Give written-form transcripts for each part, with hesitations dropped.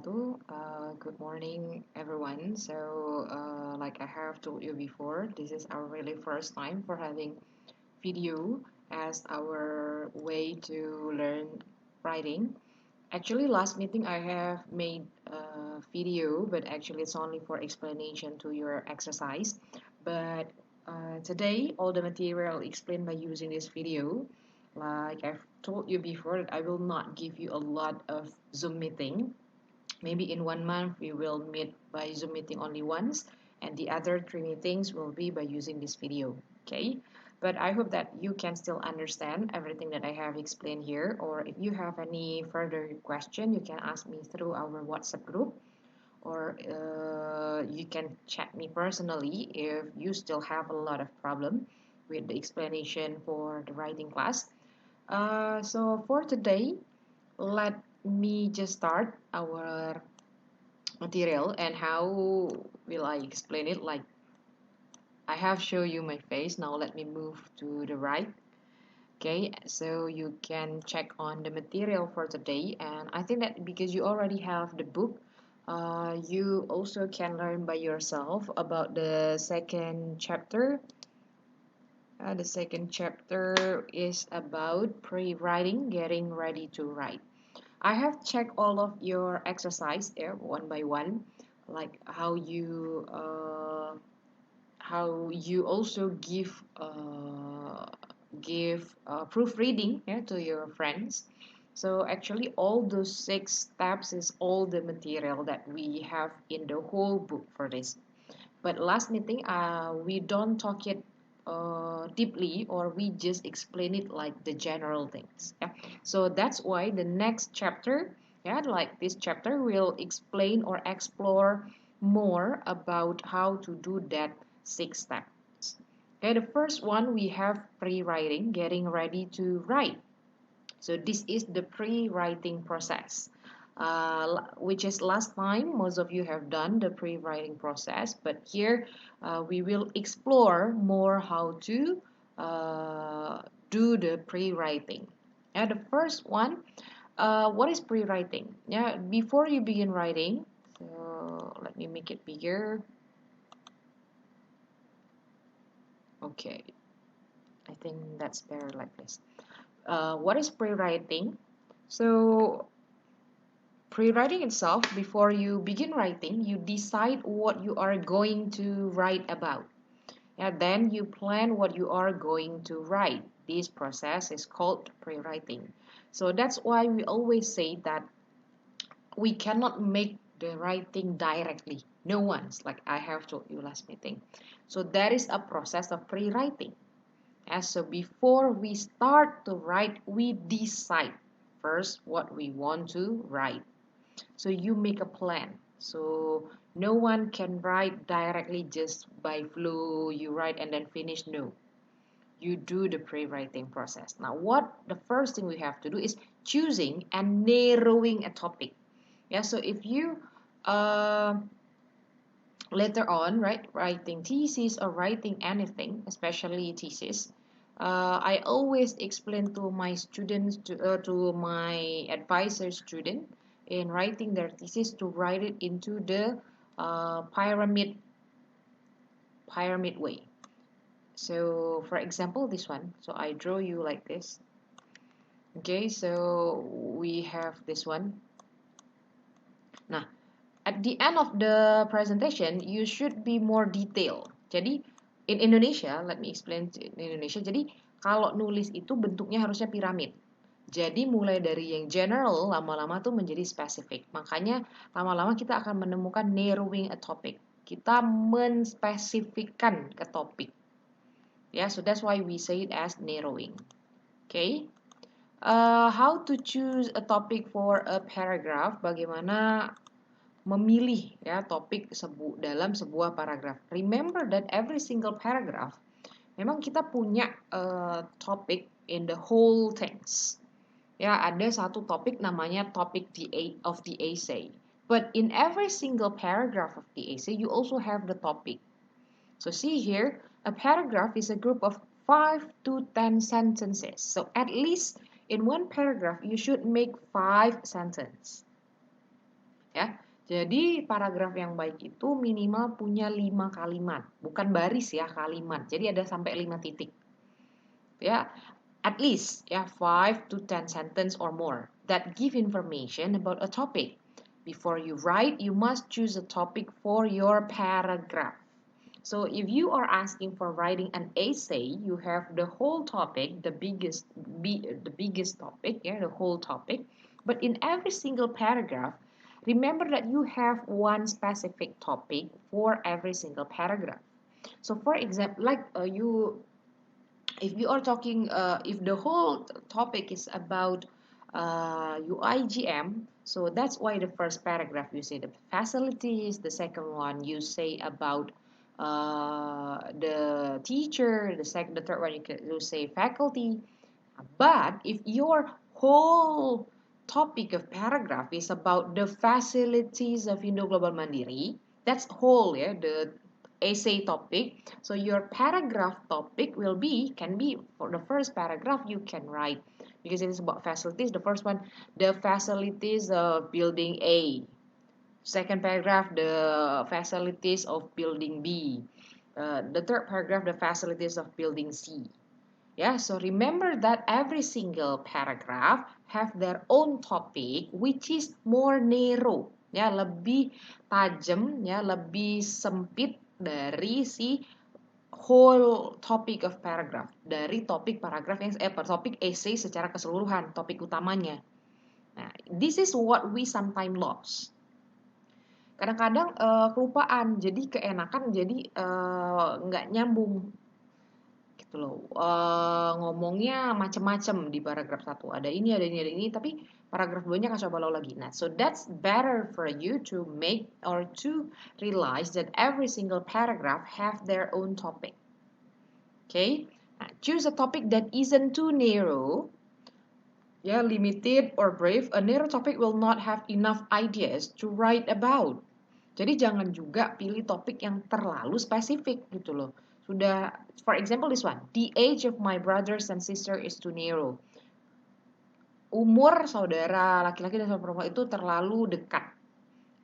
wabarakatuh. Good morning, everyone. Like I have told you before, this is our really first time for having video as our way to learn writing. Actually, last meeting I have made a video, but actually it's only for explanation to your exercise. But today, all the material explained by using this video. Like I've told you before, that I will not give you a lot of Zoom meeting. Maybe in 1 month we will meet by Zoom meeting only once, and the other 3 meetings will be by using this video. Okay, but I hope that you can still understand everything that I have explained here, or if you have any further question, you can ask me through our WhatsApp group, or you can chat me personally if you still have a lot of problem with the explanation for the writing class. So for today, let me just start our material. And how will I explain it? Like, I have shown you my face. Now let me move to the right. Okay, so you can check on the material for today. And I think that because you already have the book, you also can learn by yourself about the second chapter. The second chapter is about pre-writing, getting ready to write. I have checked all of your exercise there one by one, like how you also give proofreading, yeah, to your friends. So actually, all those 6 steps is all the material that we have in the whole book for this. But last meeting, we don't talk it deeply, or we just explain it like the general things. Yeah. So that's why the next chapter, yeah, like this chapter, will explain or explore more about how to do that 6 steps. Okay, the first one we have pre-writing, getting ready to write. So this is the pre-writing process, which is last time most of you have done the pre-writing process, but here we will explore more how to uh, do the pre-writing. And the first one, what is pre-writing? Yeah, before you begin writing, so let me make it bigger. Okay, I think that's better like this. What is pre-writing? So pre-writing itself, before you begin writing, you decide what you are going to write about. And then you plan what you are going to write. This process is called pre-writing. So that's why we always say that we cannot make the writing directly. No one's, like I have told you last meeting. So there is a process of pre-writing. And so before we start to write, we decide first what we want to write. So you make a plan. So no one can write directly just by flow. You write and then finish. No, you do the pre-writing process. Now, what the first thing we have to do is choosing and narrowing a topic. Yeah. So if you uh, later on, right, writing thesis or writing anything, especially thesis, I always explain to my students, to my advisor student in writing their thesis, to write it into the pyramid way. So for example, this one. So I draw you like this. Okay, so we have this one. Nah, at the end of the presentation, you should be more detailed. Jadi, in Indonesia, let me explain in Indonesia. Jadi, kalau nulis itu bentuknya harusnya piramid. Jadi, mulai dari yang general, lama-lama tuh menjadi spesifik. Makanya, lama-lama kita akan menemukan narrowing a topic. Kita menspesifikkan ke topik. Yeah, so that's why we say it as narrowing. Okay. How to choose a topic for a paragraph? Bagaimana memilih, ya, topik dalam sebuah paragraf. Remember that every single paragraph, memang kita punya topik in the whole things. Ya, ada satu topik namanya topic of the essay. But in every single paragraph of the essay, you also have the topic. So see here, a paragraph is a group of 5 to 10 sentences. So at least in one paragraph, you should make 5 sentences. Ya. Jadi paragraf yang baik itu minimal punya 5 kalimat, bukan baris ya, kalimat. Jadi ada sampai 5 titik. Ya, at least ya 5 to 10 sentence or more that give information about a topic. Before you write, you must choose a topic for your paragraph. So if you are asking for writing an essay, you have the whole topic, the biggest topic, yeah, the whole topic. But in every single paragraph, remember that you have one specific topic for every single paragraph. So for example, like if you are talking, if the whole topic is about UIGM, so that's why the first paragraph you say the facilities, the second one you say about the teacher, the third one you say faculty. But if your whole topic of paragraph is about the facilities of Indo Global Mandiri, that's whole, yeah, the essay topic. So your paragraph topic can be for the first paragraph you can write, because it is about facilities. The first one, the facilities of building A. Second paragraph, the facilities of building B. The third paragraph, the facilities of building C. Yeah, so remember that every single paragraph have their own topic which is more narrow. Ya, lebih tajam, ya, lebih sempit dari si whole topic of paragraph, dari topik paragraf yang topik essay secara keseluruhan, topik utamanya. Nah, this is what we sometimes lost. Kadang-kadang kelupaan, jadi keenakan, jadi nggak nyambung gitu loh. Ngomongnya macem-macem di paragraf 1. Ada ini, ada ini, ada ini, tapi paragraf 2-nya kacau balau lagi. Nah, so that's better for you to make or to realize that every single paragraph have their own topic. Okay? Nah, choose a topic that isn't too narrow. Yeah, limited or brief. A narrow topic will not have enough ideas to write about. Jadi jangan juga pilih topik yang terlalu spesifik gitu loh. Sudah, for example this one, the age of my brothers and sister is too narrow. Umur saudara laki-laki dan saudara perempuan itu terlalu dekat.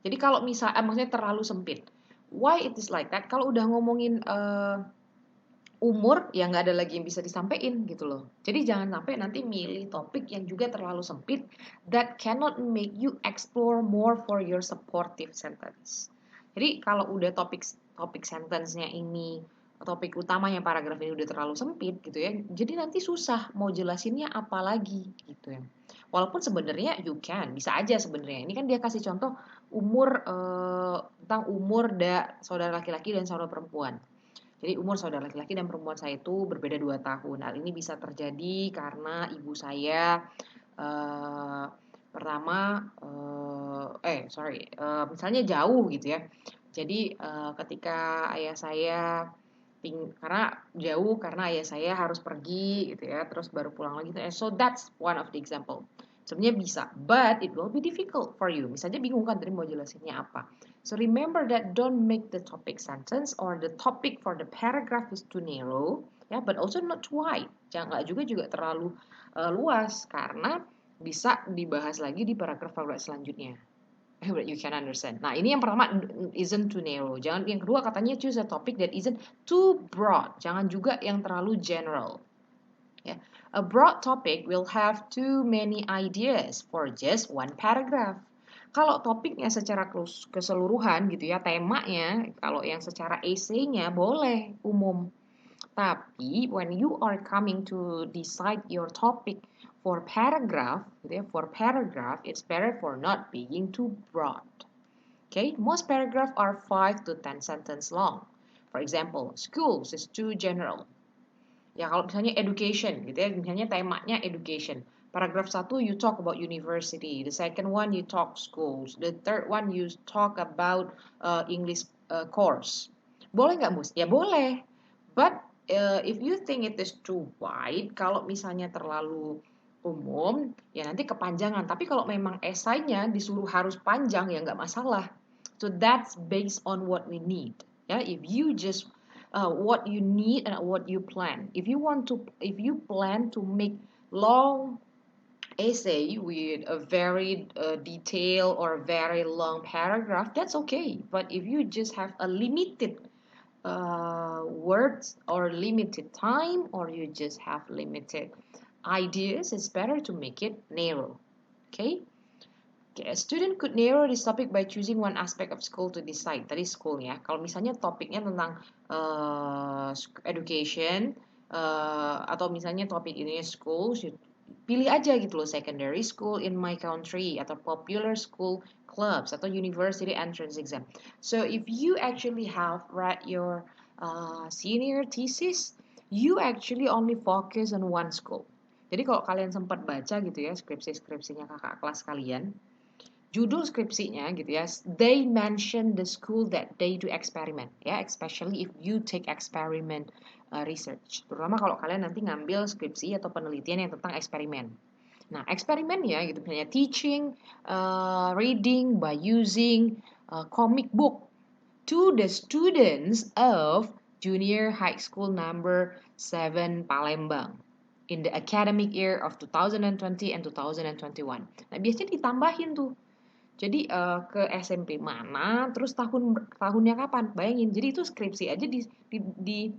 Jadi kalau maksudnya terlalu sempit. Why it is like that? Kalau udah ngomongin umur, ya nggak ada lagi yang bisa disampaikan gitu loh. Jadi jangan sampai nanti milih topik yang juga terlalu sempit that cannot make you explore more for your supportive sentence. Jadi kalau udah topik sentence-nya ini, topik utamanya paragraf ini udah terlalu sempit gitu ya, jadi nanti susah mau jelasinnya apa lagi gitu ya. Walaupun sebenarnya you can, bisa aja sebenarnya. Ini kan dia kasih contoh umur tentang umur saudara laki-laki dan saudara perempuan. Jadi umur saudara laki-laki dan perempuan saya itu berbeda 2 tahun. Hal ini bisa terjadi karena ibu saya pertama misalnya jauh gitu ya. Jadi ketika ayah saya karena jauh, karena ayah saya harus pergi gitu ya, terus baru pulang lagi. So that's one of the example. Sebenarnya bisa, but it will be difficult for you. Misalnya bingung kan tadi mau jelasinnya apa. So remember that don't make the topic sentence or the topic for the paragraph is too narrow, ya, but also not too wide. Jangan juga terlalu luas karena bisa dibahas lagi di paragraf-paragraf selanjutnya. That you can understand. Nah, ini yang pertama, isn't too narrow. Yang kedua katanya choose a topic that isn't too broad. Jangan juga yang terlalu general. Yeah. A broad topic will have too many ideas for just one paragraph. Kalau topiknya secara keseluruhan gitu ya, temanya, kalau yang secara essay-nya boleh umum. Tapi when you are coming to decide your topic for paragraph, gitu ya, it's better for not being too broad. Okay, most paragraphs are 5 to 10 sentence long. For example, schools is too general. Ya kalau misalnya education gitu ya, misalnya temanya education. Paragraph 1 you talk about university, the second one you talk schools, the third one you talk about English course. Boleh nggak Mus? Ya boleh. But if you think it is too wide, kalau misalnya terlalu umum, ya nanti kepanjangan. Tapi kalau memang esainya disuruh harus panjang, ya nggak masalah. So that's based on what we need. Ya, if you just what you need and what you plan. If you plan to make long essay with a very detailed or very long paragraph, that's okay. But if you just have a limited words or limited time, or you just have limited ideas, it's better to make it narrow. Okay? Okay, a student could narrow this topic by choosing one aspect of school to decide. Tadi school ya. Kalau misalnya topiknya tentang education, atau misalnya topik ini school, pilih aja gitu loh, secondary school in my country, atau popular school clubs, atau university entrance exam. So if you actually have read your senior thesis, you actually only focus on one school. Jadi kalau kalian sempat baca gitu ya skripsi-skripsinya kakak kelas kalian, judul skripsinya gitu ya, they mention the school that they do experiment ya, especially if you take experiment research, terutama kalau kalian nanti ngambil skripsi atau penelitian yang tentang eksperimen. Nah, eksperimen ya gitu, misalnya teaching reading by using comic book to the students of junior high school number 7 Palembang in the academic year of 2020 and 2021. Nah, biasanya ditambahin tuh. Jadi ke SMP mana, terus tahunnya kapan? Bayangin. Jadi itu skripsi aja di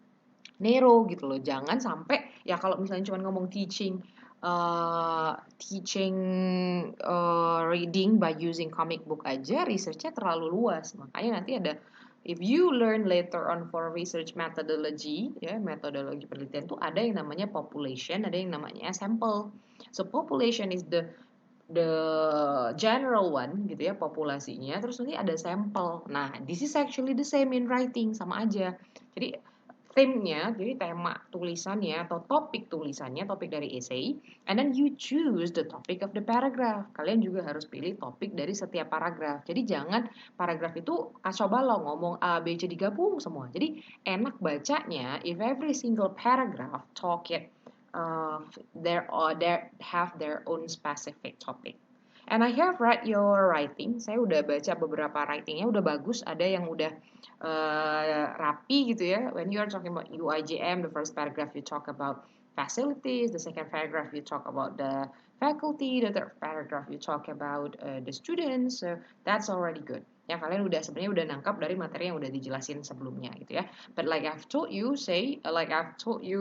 narrow gitu loh. Jangan sampai ya kalau misalnya cuma ngomong teaching reading by using comic book aja, researchnya terlalu luas. Makanya nanti ada, if you learn later on for research methodology, ya metodologi penelitian tuh ada yang namanya population, ada yang namanya sample. So population is the general one gitu ya, populasinya, terus nanti ada sampel. Nah, this is actually the same in writing, sama aja. Jadi theme-nya, jadi tema tulisannya atau topik tulisannya, topik dari essay, and then you choose the topic of the paragraph. Kalian juga harus pilih topik dari setiap paragraf. Jadi jangan paragraf itu kacau balau, ngomong A, B, C digabung semua. Jadi enak bacanya if every single paragraph talk it they have their own specific topic. And I have read your writing. Saya udah baca beberapa writingnya, udah bagus. Ada yang udah rapi gitu ya. When you are talking about UIJM, the first paragraph you talk about facilities, the second paragraph you talk about the faculty, the third paragraph you talk about the students. So that's already good. Ya, kalian udah sebenarnya udah nangkap dari materi yang udah dijelasin sebelumnya gitu ya. But like I've told you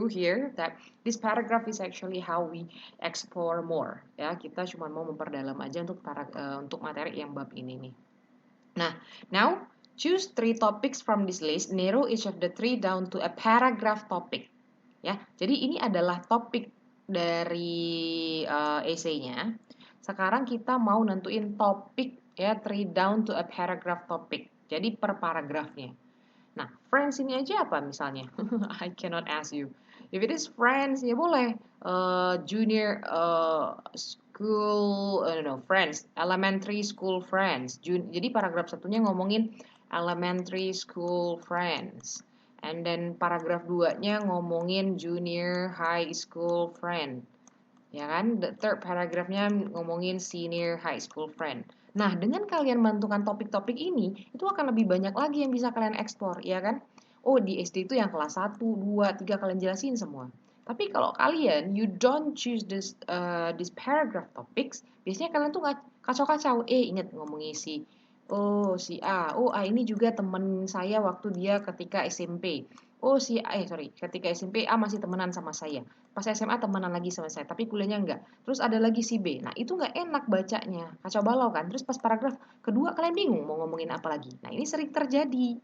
here that this paragraph is actually how we explore more. Ya, kita cuma mau memperdalam aja untuk materi yang bab ini nih. Nah, now choose 3 topics from this list, narrow each of the 3 down to a paragraph topic. Ya, jadi ini adalah topik dari essay-nya. Sekarang kita mau nentuin topik ya, 3 down to a paragraph topic. Jadi per paragrafnya. Nah, friends ini aja apa misalnya? I cannot ask you. If it is friends, ya boleh. Junior school, friends, elementary school friends. Jadi paragraf satunya ngomongin elementary school friends. And then paragraf 2-nya ngomongin junior high school friend. Ya kan? The third paragrafnya ngomongin senior high school friend. Nah, dengan kalian menentukan topik-topik ini, itu akan lebih banyak lagi yang bisa kalian eksplor, ya kan? Oh, di SD itu yang kelas 1, 2, 3 kalian jelasin semua. Tapi kalau kalian, you don't choose this paragraph topics, biasanya kalian tuh kacau-kacau. Ingat ngomongin si A. Ini juga temen saya waktu dia ketika SMP. Ketika SMP A masih temenan sama saya. Pas SMA temenan lagi sama saya, tapi kuliahnya enggak. Terus ada lagi si B. Nah, itu enggak enak bacanya. Kacau balau kan? Terus pas paragraf kedua kalian bingung mau ngomongin apa lagi. Nah, ini sering terjadi.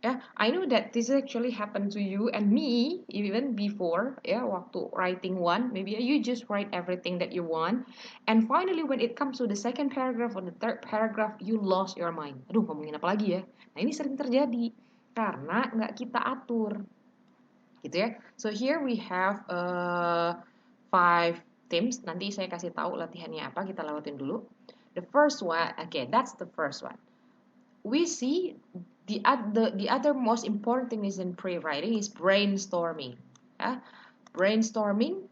Ya, I know that this actually happened to you and me even before, ya, waktu writing one, maybe you just write everything that you want, and finally when it comes to the second paragraph or the third paragraph, you lost your mind. Aduh, ngomongin apa lagi ya? Nah, ini sering terjadi karena nggak kita atur, gitu ya. So here we have 5 themes. Nanti saya kasih tahu latihannya apa, kita lewatin dulu. The first one, okay, that's the first one. We see the other most important thing is in pre-writing is brainstorming. Yeah? Brainstorming,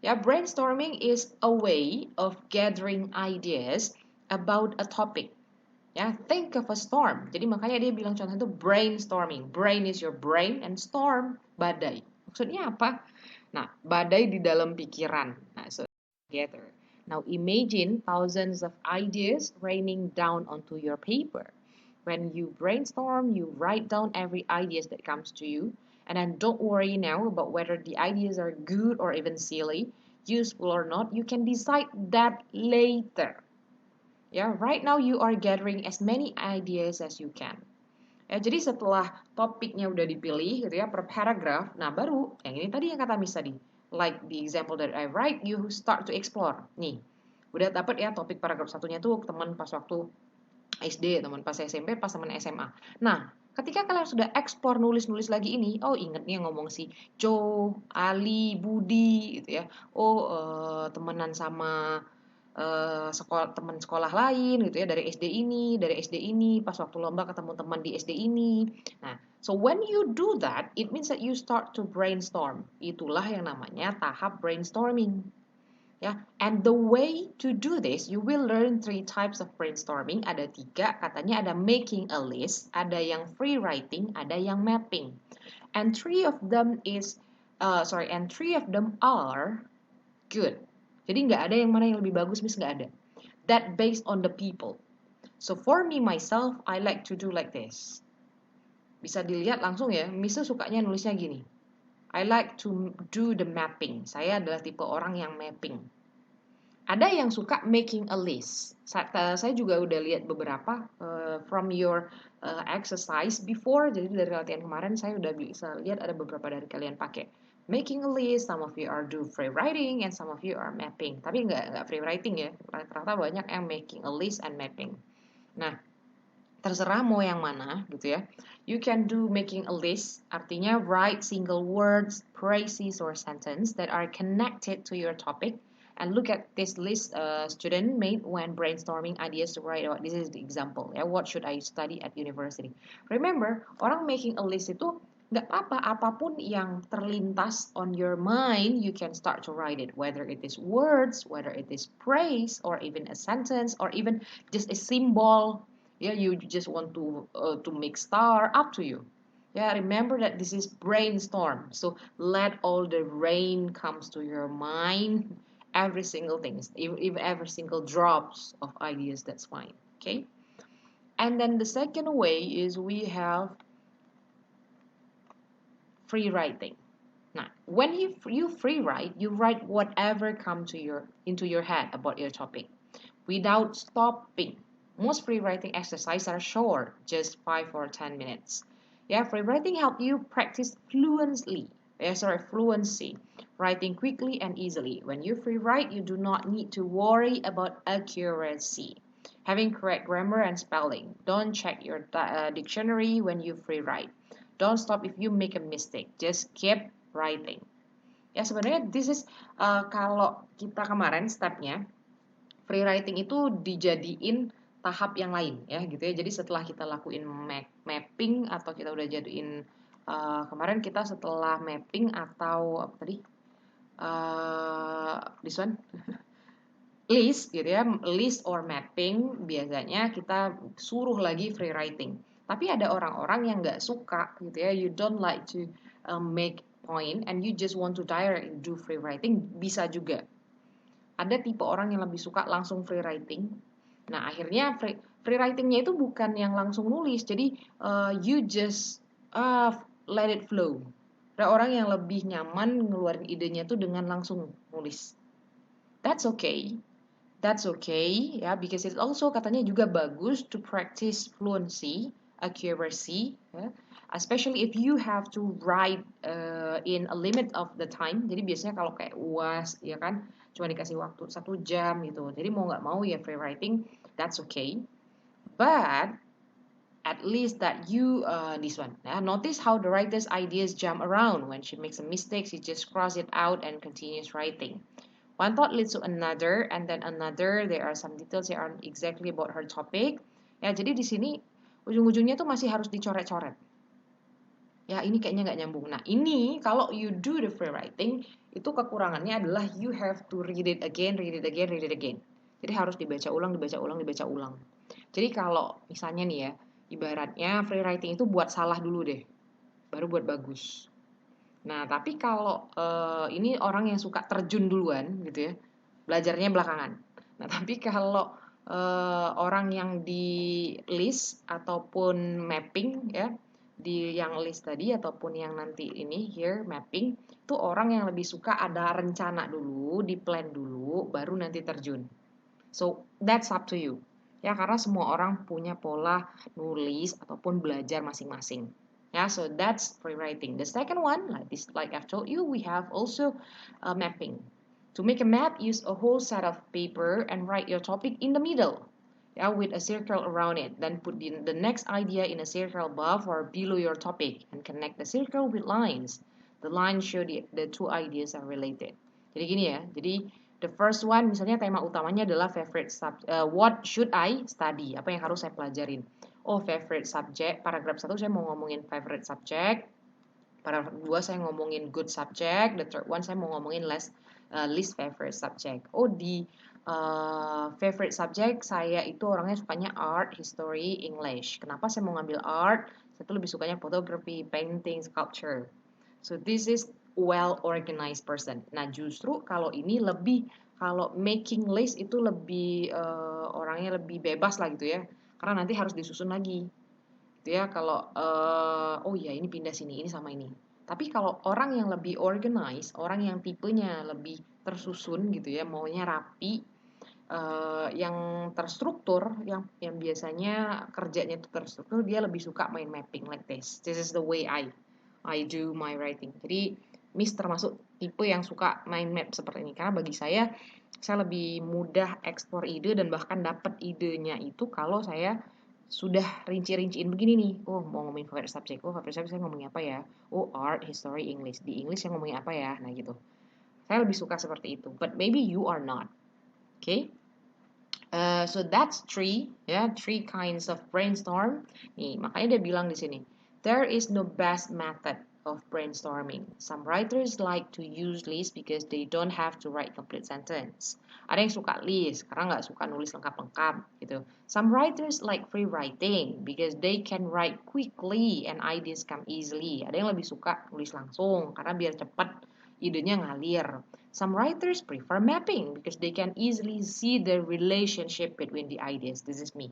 brainstorming is a way of gathering ideas about a topic. Ya, think of a storm. Jadi makanya dia bilang contohnya itu brainstorming. Brain is your brain and storm, badai. Maksudnya apa? Nah, badai di dalam pikiran. Nah, so together. Now imagine thousands of ideas raining down onto your paper. When you brainstorm, you write down every ideas that comes to you. And then don't worry now about whether the ideas are good or even silly, useful or not. You can decide that later. Yeah, right now you are gathering as many ideas as you can. Ya, jadi setelah topiknya udah dipilih gitu ya per paragraph, nah baru yang ini tadi yang kata Miss tadi, like the example that I write, you start to explore. Nih, udah dapet ya topik paragraf satunya tuh teman pas waktu SD, teman pas SMP, pas teman SMA. Nah, ketika kalian sudah explore nulis-nulis lagi ini, oh inget nih ngomong si Joe, Ali, Budi gitu ya. Oh, temenan sama teman sekolah lain gitu ya, dari SD ini, pas waktu lomba ketemu teman di SD ini. Nah, so when you do that, it means that you start to brainstorm. Itulah yang namanya tahap brainstorming. Ya, and the way to do this, you will learn 3 types of brainstorming. Ada 3, katanya ada making a list, ada yang free writing, ada yang mapping. And 3 of them are good. Jadi nggak ada yang mana yang lebih bagus, Miss, nggak ada. That based on the people. So for me myself, I like to do like this. Bisa dilihat langsung ya, Miss sukanya nulisnya gini. I like to do the mapping. Saya adalah tipe orang yang mapping. Ada yang suka making a list. Saya juga udah lihat beberapa from your exercise before. Jadi dari latihan kemarin saya udah bisa lihat ada beberapa dari kalian pakai making a list. Some of you are do free writing and some of you are mapping. Tapi nggak free writing ya. Ternyata banyak yang making a list and mapping. Nah, terserah mau yang mana gitu ya. You can do making a list, artinya write single words, phrases, or sentence that are connected to your topic. And look at this list student made when brainstorming ideas to write about. This is the example. Ya, what should I study at university? Remember, orang making a list itu nggak apa-apa, apapun yang terlintas on your mind, you can start to write it. Whether it is words, whether it is phrase, or even a sentence, or even just a symbol. Yeah, you just want to make star, up to you. Yeah, remember that this is brainstorm. So let all the rain comes to your mind, every single thing, even every single drops of ideas. That's fine. Okay. And then the second way is we have free writing. Now, when you free write, you write whatever comes to into your head about your topic, without stopping. Most free writing exercises are short, just 5 or 10 minutes. Yeah, free writing help you practice fluency, writing quickly and easily. When you free write, you do not need to worry about accuracy. Having correct grammar and spelling. Don't check your dictionary when you free write. Don't stop if you make a mistake. Just keep writing. Ya sebenarnya this is kalau kita kemarin stepnya free writing itu dijadiin tahap yang lain ya gitu ya. Jadi setelah kita lakuin mapping atau kita udah jadiin kemarin kita setelah mapping atau apa tadi this one list gitu ya, list or mapping, biasanya kita suruh lagi free writing. Tapi ada orang-orang yang nggak suka gitu ya, you don't like to make point and you just want to directly do free writing, bisa juga. Ada tipe orang yang lebih suka langsung free writing. Nah, akhirnya free writingnya itu bukan yang langsung nulis, jadi you just let it flow. Ada orang yang lebih nyaman ngeluarin idenya tuh dengan langsung nulis. That's okay. That's okay, ya, because it also katanya juga bagus to practice fluency, accuracy, ya. Especially if you have to write in a limit of the time. Jadi biasanya kalau kayak UAS, ya kan, cuma dikasih waktu 1 jam gitu. Jadi mau nggak mau ya free writing, that's okay. But at least that you this one. Notice how the writer's ideas jump around. When she makes a mistake, she just cross it out and continues writing. One thought leads to another, and then another. There are some details that aren't exactly about her topic. Ya, jadi di sini ujung-ujungnya tuh masih harus dicoret-coret. Ya, ini kayaknya nggak nyambung. Nah, ini kalau you do the free writing, itu kekurangannya adalah you have to read it again, read it again, read it again. Jadi harus dibaca ulang, dibaca ulang, dibaca ulang. Jadi kalau misalnya nih ya, ibaratnya free writing itu buat salah dulu deh, baru buat bagus. Nah, tapi kalau ini orang yang suka terjun duluan gitu ya, belajarnya belakangan. Nah, tapi kalau orang yang di list ataupun mapping ya, di yang list tadi ataupun yang nanti ini here mapping, itu orang yang lebih suka ada rencana dulu, di plan dulu, baru nanti terjun. So, that's up to you. Ya, karena semua orang punya pola nulis ataupun belajar masing-masing. Yeah, so that's free writing. The second one, like I've told you, we have also mapping. To make a map, use a whole set of paper and write your topic in the middle. Yeah, with a circle around it. Then put in the next idea in a circle above or below your topic and connect the circle with lines. The lines show the two ideas are related. Jadi gini ya, jadi the first one misalnya tema utamanya adalah what should I study? Apa yang harus saya pelajarin? Oh, favorite subject. Paragraf 1 saya mau ngomongin favorite subject. Paragraf 2 saya ngomongin good subject. The third one saya mau ngomongin least favorite subject. Oh, di favorite subject saya itu orangnya sukanya art, history, English. Kenapa saya mau ngambil art? Saya tuh lebih sukanya photography, painting, sculpture. So this is well organized person. Nah, justru kalau ini kalau making list itu lebih orangnya lebih bebas lah gitu ya. Karena nanti harus disusun lagi. Gitu ya, kalau oh ya ini pindah sini, ini sama ini. Tapi kalau orang yang lebih organized, orang yang tipenya lebih tersusun gitu ya, maunya rapi, yang terstruktur, yang biasanya kerjanya itu terstruktur, dia lebih suka main mapping like this. This is the way I do my writing. Jadi Miss termasuk tipe yang suka main map seperti ini karena bagi saya lebih mudah eksplor ide dan bahkan dapat idenya itu kalau saya sudah rinci-rinciin begini nih. Oh, mau ngomongin favorite subject. Oh, favorite subject saya ngomongin apa ya? Oh, art, history, English. Di English saya ngomongin apa ya? Nah, gitu. Saya lebih suka seperti itu. But maybe you are not. Okay? So that's three kinds of brainstorm. Nih, makanya dia bilang di sini, there is no best method of brainstorming. Some writers like to use list because they don't have to write complete sentence. Ada yang suka list karena nggak suka nulis lengkap-lengkap gitu. Some writers like free writing because they can write quickly and ideas come easily. Ada yang lebih suka nulis langsung karena biar cepat idenya ngalir. Some writers prefer mapping because they can easily see the relationship between the ideas. This is me.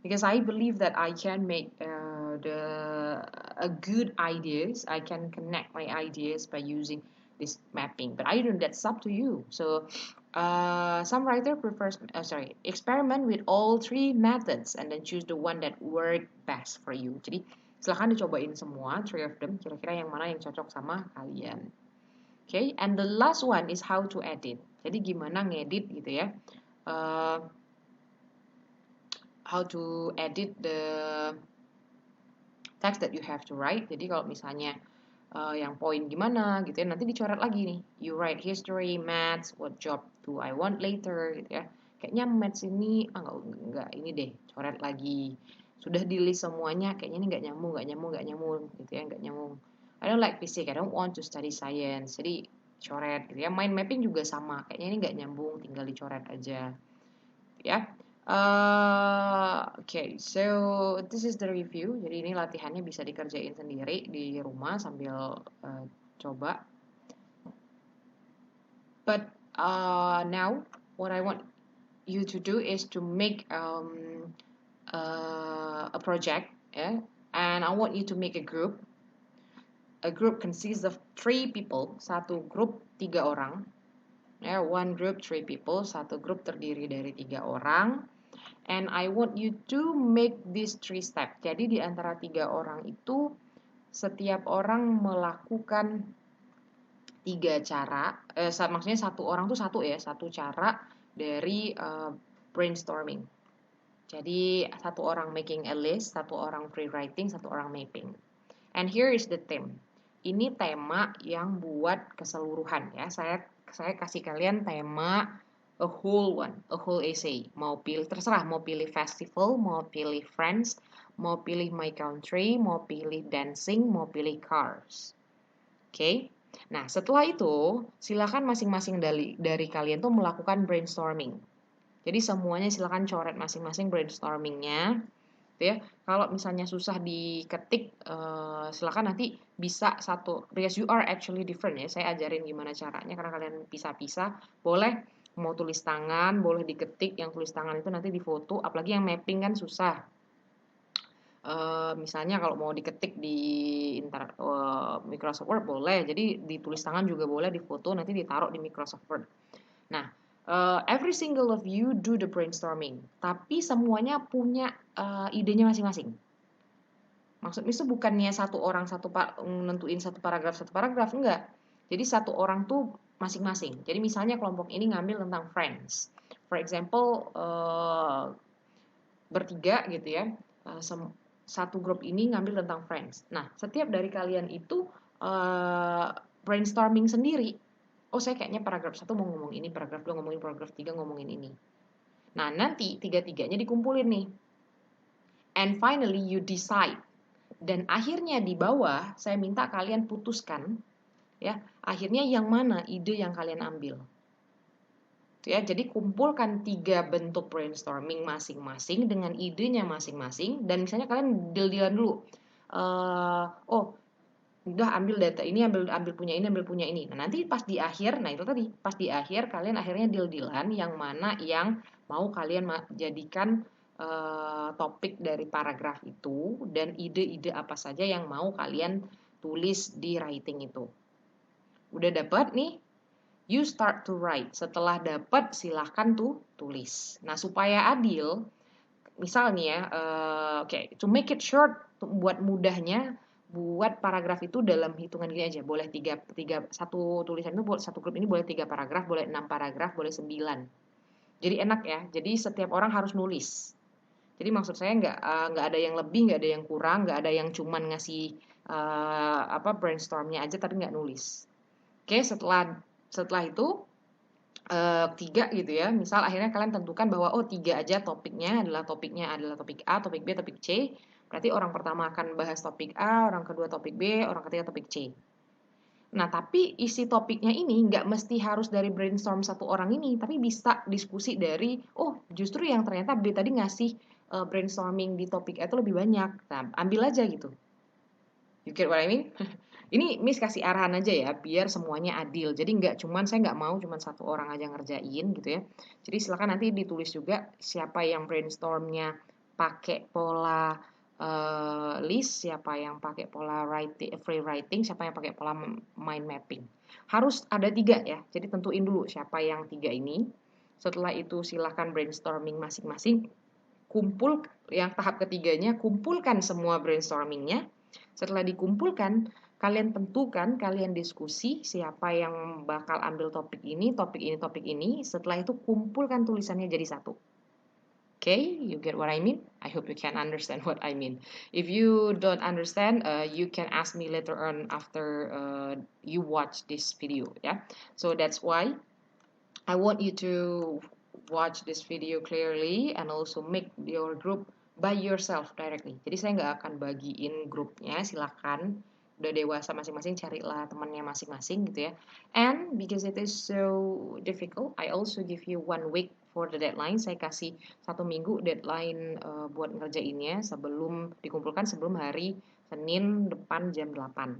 Because I believe that I can make good ideas. I can connect my ideas by using this mapping. But I don't. That's up to you. So some writer prefers experiment with all three methods and then choose the one that work best for you. Jadi silahkan dicobain semua, three of them. Kira-kira yang mana yang cocok sama kalian. Okay, and the last one is how to edit. Jadi gimana ngedit gitu ya? How to edit the text that you have to write. Jadi kalau misalnya yang poin gimana gitu ya, nanti dicoret lagi nih. You write history, maths, what job do I want later gitu ya. Kayaknya maths ini enggak ini deh, coret lagi. Sudah di list semuanya, kayaknya ini enggak nyambung gitu ya, enggak nyambung. I don't like physics, I don't want to study science. Jadi coret gitu ya. Mind mapping juga sama, kayaknya ini nggak nyambung, tinggal dicoret aja. Ya. Okay, so this is the review. Jadi ini latihannya bisa dikerjain sendiri di rumah sambil coba. But now what I want you to do is to make a project, yeah, and I want you to make a group. A group consists of 3 people. Satu grup 3 orang. Ya, one group 3 people. Satu grup terdiri dari 3 orang. And I want you to make these 3 steps. Jadi di antara 3 orang itu setiap orang melakukan 3 cara. Maksudnya satu orang tuh satu cara dari brainstorming. Jadi satu orang making a list, satu orang free writing, satu orang mapping. And here is the theme. Ini tema yang buat keseluruhan ya. Saya kasih kalian tema a whole essay. Mau pilih terserah, mau pilih festival, mau pilih friends, mau pilih my country, mau pilih dancing, mau pilih cars. Oke. Nah, setelah itu silakan masing-masing dari kalian tuh melakukan brainstorming. Jadi semuanya silakan coret masing-masing brainstormingnya. gitu ya. Kalau misalnya susah diketik, silakan nanti bisa satu, because you are actually different ya. Saya ajarin gimana caranya karena kalian pisah-pisah. Boleh mau tulis tangan, boleh diketik. Yang tulis tangan itu nanti difoto, apalagi yang mapping kan susah. Misalnya kalau mau diketik di Microsoft Word boleh, jadi ditulis tangan juga boleh, difoto nanti ditaruh di Microsoft Word. Nah, every single of you do the brainstorming, tapi semuanya punya idenya masing-masing. Maksudnya itu bukannya satu orang nentuin satu paragraf, enggak. Jadi satu orang tuh masing-masing. Jadi misalnya kelompok ini ngambil tentang friends. For example, bertiga gitu ya. Satu grup ini ngambil tentang friends. Nah, setiap dari kalian itu brainstorming sendiri. Oh, saya kayaknya paragraf 1 mau ngomong ini, paragraf 2 ngomongin, paragraf 3 ngomongin ini. Nah, nanti tiga-tiganya dikumpulin nih. And finally you decide. Dan akhirnya di bawah saya minta kalian putuskan ya, akhirnya yang mana ide yang kalian ambil. Ya, jadi kumpulkan 3 bentuk brainstorming masing-masing dengan idenya masing-masing, dan misalnya kalian deal-dealan dulu. Oh, udah ambil data ini, ambil punya ini, ambil punya ini. Nah, nanti pas di akhir, nah itu tadi, pas di akhir kalian akhirnya deal-dealan yang mana yang mau kalian jadikan topik dari paragraf itu, dan ide-ide apa saja yang mau kalian tulis di writing itu. Udah dapat nih, you start to write. Setelah dapat, silahkan tuh tulis. Nah, supaya adil, misalnya, to make it short, buat mudahnya, buat paragraf itu dalam hitungan gini aja. Boleh satu tulisan itu, satu grup ini boleh 3 paragraf, boleh 6 paragraf, boleh 9. Jadi enak ya. Jadi setiap orang harus nulis. Jadi maksud saya nggak ada yang lebih, nggak ada yang kurang, nggak ada yang cuman ngasih brainstormnya aja tapi nggak nulis. Oke, setelah itu 3 gitu ya. Misal akhirnya kalian tentukan bahwa 3 aja topiknya adalah topik A, topik B, topik C. Berarti orang pertama akan bahas topik A, orang kedua topik B, orang ketiga topik C. Nah, tapi isi topiknya ini nggak mesti harus dari brainstorm satu orang ini, tapi bisa diskusi dari, justru yang ternyata B tadi ngasih brainstorming di topik A itu lebih banyak. Nah, ambil aja gitu. You get what I mean? Ini Miss kasih arahan aja ya, biar semuanya adil. Jadi saya nggak mau cuman satu orang aja ngerjain gitu ya. Jadi silakan nanti ditulis juga siapa yang brainstormnya pakai pola list, siapa yang pakai pola free writing, siapa yang pakai pola mind mapping. Harus ada 3 ya. Jadi tentuin dulu siapa yang 3 ini. Setelah itu silakan brainstorming masing-masing. Kumpul yang tahap ketiganya, kumpulkan semua brainstormingnya. Setelah dikumpulkan, kalian tentukan, kalian diskusi siapa yang bakal ambil topik ini, topik ini, topik ini. Setelah itu kumpulkan tulisannya jadi satu. Okay, you get what I mean? I hope you can understand what I mean. If you don't understand, you can ask me later on after you watch this video. Yeah, so that's why I want you to watch this video clearly and also make your group by yourself directly. Jadi saya nggak akan bagiin grupnya, silakan udah dewasa masing-masing carilah temannya masing-masing gitu ya. And because it is so difficult, I also give you 1 week for the deadline. Saya kasih 1 minggu deadline buat ngerjainnya sebelum dikumpulkan sebelum hari Senin depan jam 8.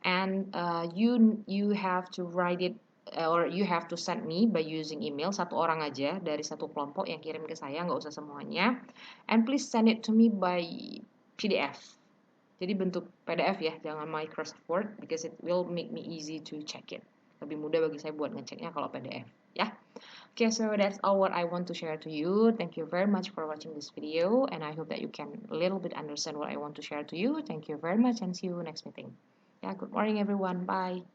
And you have to write it or you have to send me by using email, satu orang aja dari satu kelompok yang kirim ke saya, nggak usah semuanya. And please send it to me by PDF. Jadi bentuk PDF ya, jangan Microsoft Word, because it will make me easy to check it. Lebih mudah bagi saya buat ngeceknya kalau PDF ya. Okay, so that's all what I want to share to you. Thank you very much for watching this video, and I hope that you can a little bit understand what I want to share to you. Thank you very much, and see you next meeting. Yeah, good morning everyone. Bye.